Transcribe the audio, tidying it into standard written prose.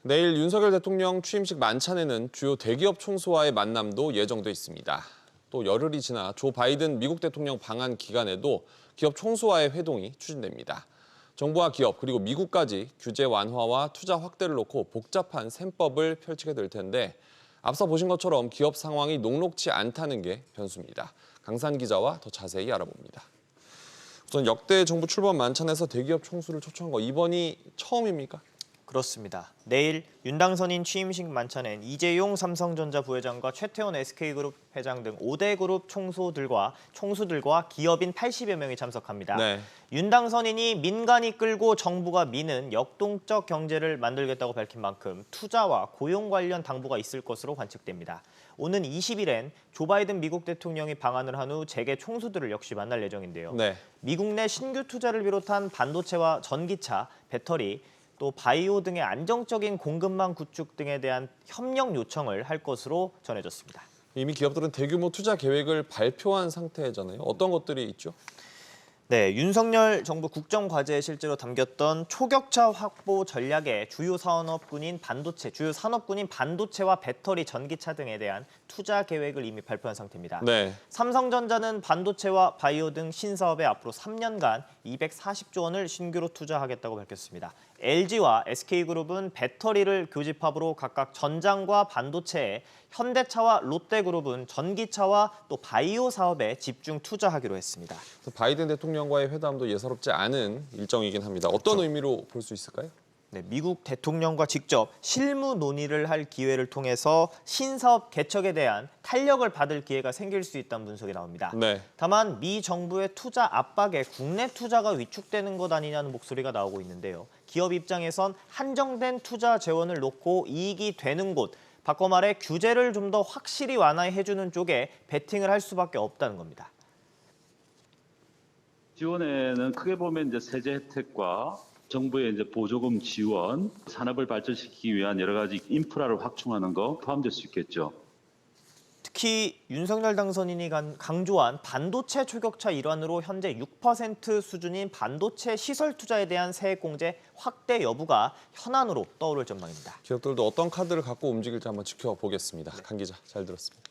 내일 윤석열 대통령 취임식 만찬에는 주요 대기업 총수와의 만남도 예정돼 있습니다. 또 열흘이 지나 조 바이든 미국 대통령 방한 기간에도 기업 총수와의 회동이 추진됩니다. 정부와 기업 그리고 미국까지 규제 완화와 투자 확대를 놓고 복잡한 셈법을 펼치게 될 텐데 앞서 보신 것처럼 기업 상황이 녹록지 않다는 게 변수입니다. 강산 기자와 더 자세히 알아봅니다. 우선 역대 정부 출범 만찬에서 대기업 총수를 초청한 거 이번이 처음입니까? 그렇습니다. 내일 윤당선인 취임식 만찬엔 이재용 삼성전자 부회장과 최태원 SK그룹 회장 등 5대 그룹 총수들과 기업인 80여 명이 참석합니다. 네. 윤당선인이 민간이 끌고 정부가 미는 역동적 경제를 만들겠다고 밝힌 만큼 투자와 고용 관련 당부가 있을 것으로 관측됩니다. 오는 20일엔 조 바이든 미국 대통령이 방한을 한 후 재계 총수들을 역시 만날 예정인데요. 네. 미국 내 신규 투자를 비롯한 반도체와 전기차, 배터리, 또 바이오 등의 안정적인 공급망 구축 등에 대한 협력 요청을 할 것으로 전해졌습니다. 이미 기업들은 대규모 투자 계획을 발표한 상태잖아요. 어떤 것들이 있죠? 네, 윤석열 정부 국정과제에 실제로 담겼던 초격차 확보 전략의 주요 산업군인 반도체와 배터리, 전기차 등에 대한 투자 계획을 이미 발표한 상태입니다. 네. 삼성전자는 반도체와 바이오 등 신사업에 앞으로 3년간 240조 원을 신규로 투자하겠다고 밝혔습니다. LG와 SK그룹은 배터리를 교집합으로 각각 전장과 반도체에, 현대차와 롯데그룹은 전기차와 또 바이오 사업에 집중 투자하기로 했습니다. 바이든 대통령과의 회담도 예사롭지 않은 일정이긴 합니다. 어떤 의미로 볼 수 있을까요? 네, 미국 대통령과 직접 실무 논의를 할 기회를 통해서 신사업 개척에 대한 탄력을 받을 기회가 생길 수 있다는 분석이 나옵니다. 네. 다만 미 정부의 투자 압박에 국내 투자가 위축되는 것 아니냐는 목소리가 나오고 있는데요. 기업 입장에선 한정된 투자 재원을 놓고 이익이 되는 곳, 바꿔 말해 규제를 좀 더 확실히 완화해주는 쪽에 베팅을 할 수밖에 없다는 겁니다. 지원에는 크게 보면 이제 세제 혜택과 정부의 이제 보조금 지원, 산업을 발전시키기 위한 여러 가지 인프라를 확충하는 거 포함될 수 있겠죠. 특히 윤석열 당선인이 강조한 반도체 초격차 일환으로 현재 6% 수준인 반도체 시설 투자에 대한 세액 공제 확대 여부가 현안으로 떠오를 전망입니다. 기업들도 어떤 카드를 갖고 움직일지 한번 지켜보겠습니다. 강 기자, 잘 들었습니다.